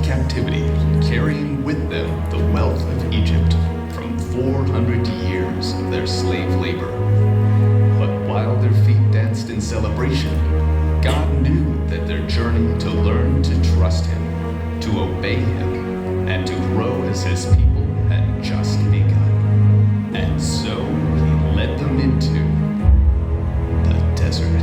captivity, carrying with them the wealth of Egypt from 400 years of their slave labor. But while their feet danced in celebration, God knew that their journey to learn to trust Him, to obey Him, and to grow as His people had just begun. And so He led them into the desert.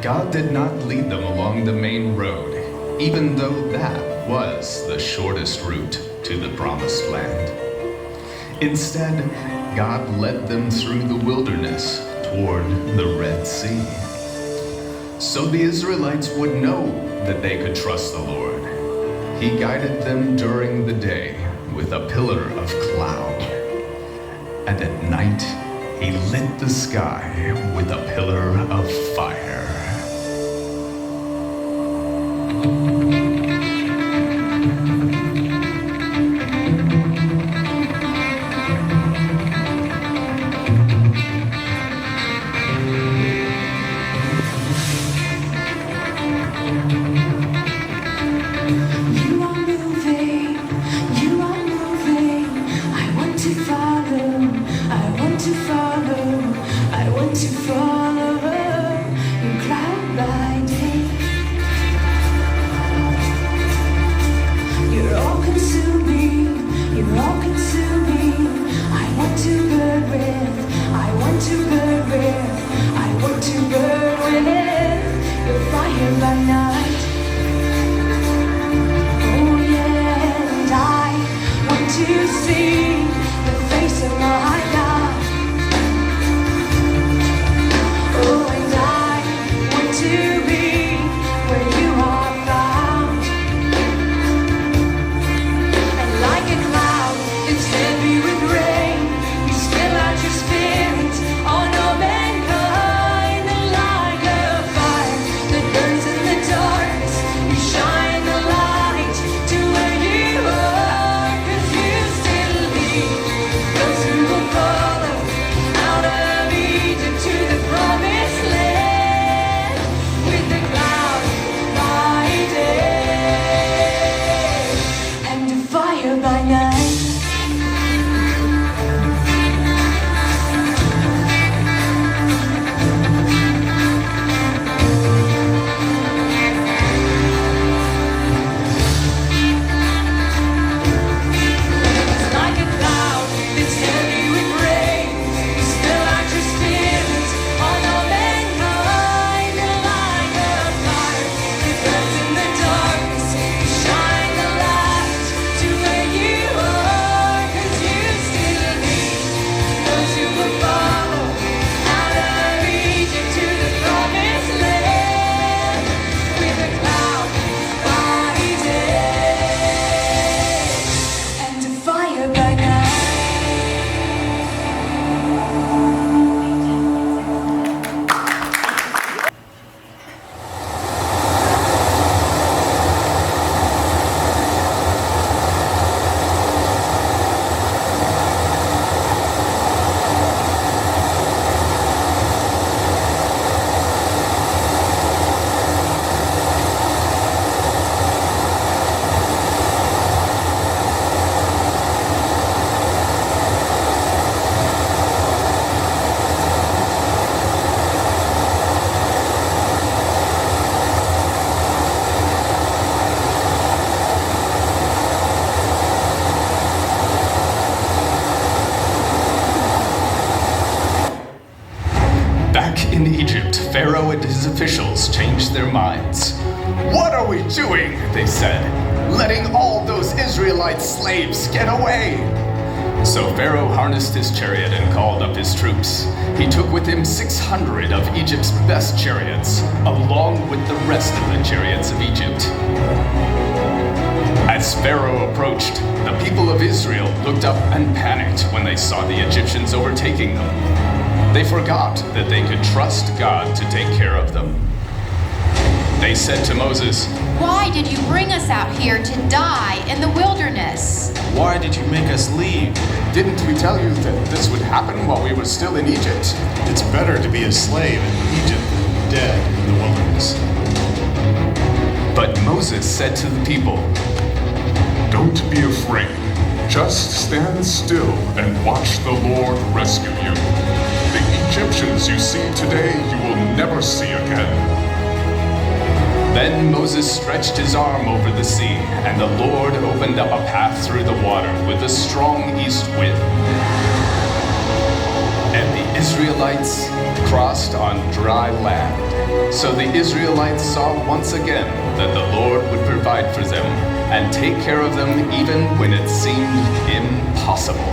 God did not lead them along the main road, even though that was the shortest route to the promised land. Instead, God led them through the wilderness toward the Red Sea. So the Israelites would know that they could trust the Lord. He guided them during the day with a pillar of cloud, and at night He lit the sky with a pillar of fire. In Egypt, Pharaoh and his officials changed their minds. "What are we doing?" they said, "letting all those Israelite slaves get away?" So Pharaoh harnessed his chariot and called up his troops. He took with him 600 of Egypt's best chariots, along with the rest of the chariots of Egypt. As Pharaoh approached, the people of Israel looked up and panicked when they saw the Egyptians overtaking them. They forgot that they could trust God to take care of them. They said to Moses, "Why did you bring us out here to die in the wilderness? Why did you make us leave? Didn't we tell you that this would happen while we were still in Egypt? It's better to be a slave in Egypt than dead in the wilderness." But Moses said to the people, Don't be afraid. Just stand still and watch the Lord rescue you. The Egyptians you see today, you will never see again. Then Moses stretched his arm over the sea, and the Lord opened up a path through the water with a strong east wind. And the Israelites crossed on dry land. So the Israelites saw once again that the Lord would provide for them and take care of them even when it seemed impossible.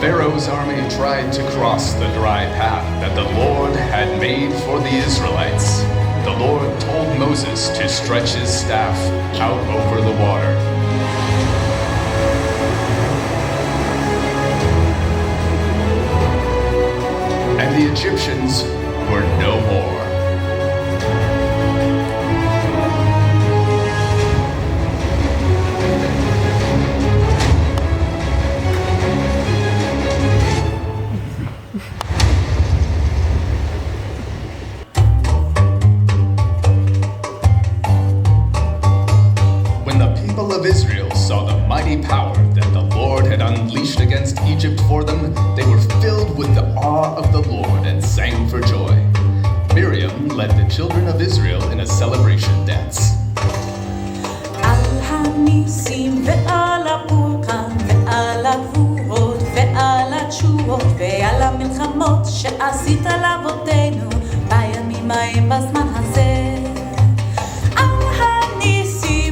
Pharaoh's army tried to cross the dry path that the Lord had made for the Israelites, the Lord told Moses to stretch his staff out over the water. And the Egyptians were no more. Of Israel saw the mighty power that the Lord had unleashed against Egypt for them, they were filled with the awe of the Lord and sang for joy. Miriam led the children of Israel in a celebration dance. בימים ההם בזמן הזה על הניסים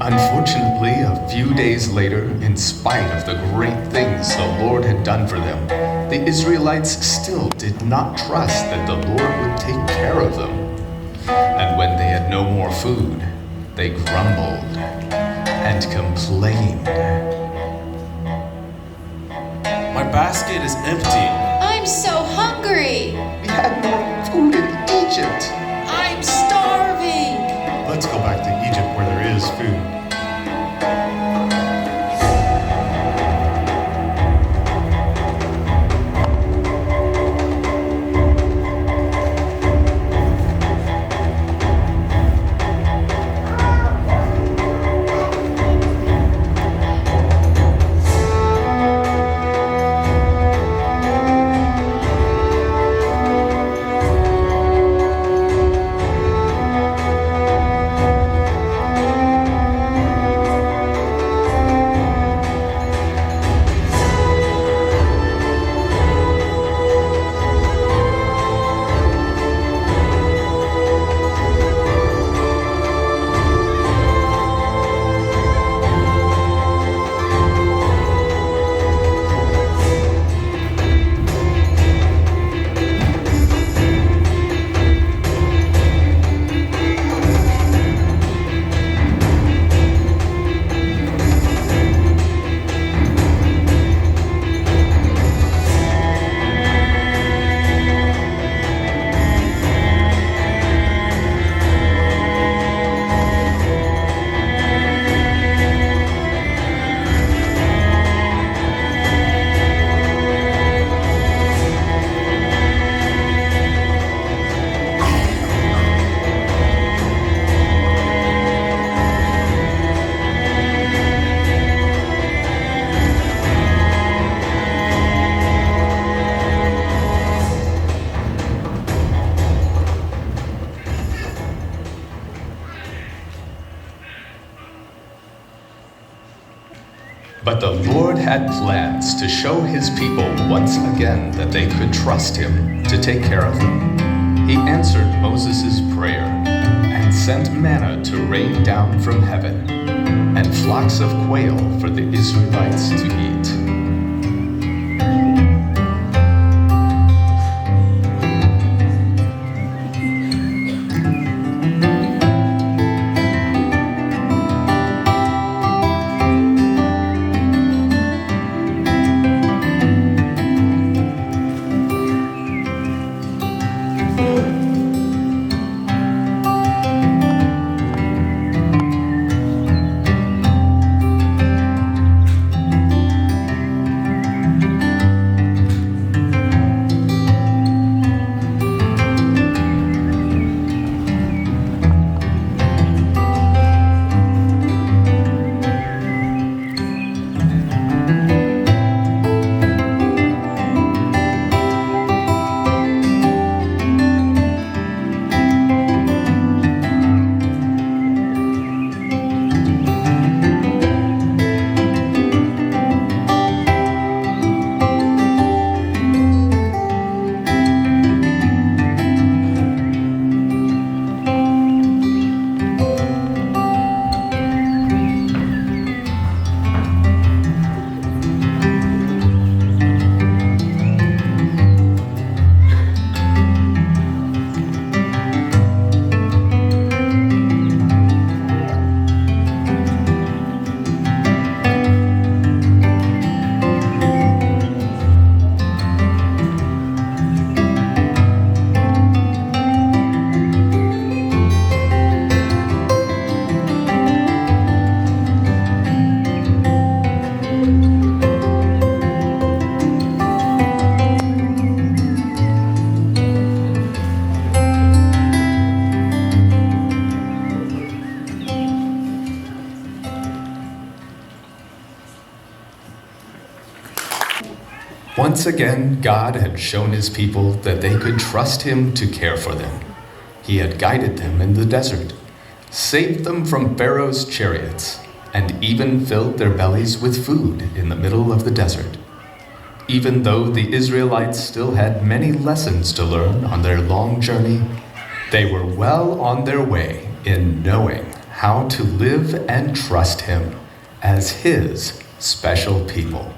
Unfortunately, a few days later, in spite of the great things the Lord had done for them, the Israelites still did not trust that the Lord would take care of them. And when they had no more food, they grumbled and complained. My basket is empty. I'm so hungry. We had more food in Egypt. I'm starving. Let's go back to Egypt where there is food. But the Lord had plans to show his people once again that they could trust him to take care of them. He answered Moses' prayer and sent manna to rain down from heaven and flocks of quail for the Israelites to eat. Once again, God had shown his people that they could trust him to care for them. He had guided them in the desert, saved them from Pharaoh's chariots, and even filled their bellies with food in the middle of the desert. Even though the Israelites still had many lessons to learn on their long journey, they were well on their way in knowing how to live and trust Him as His special people.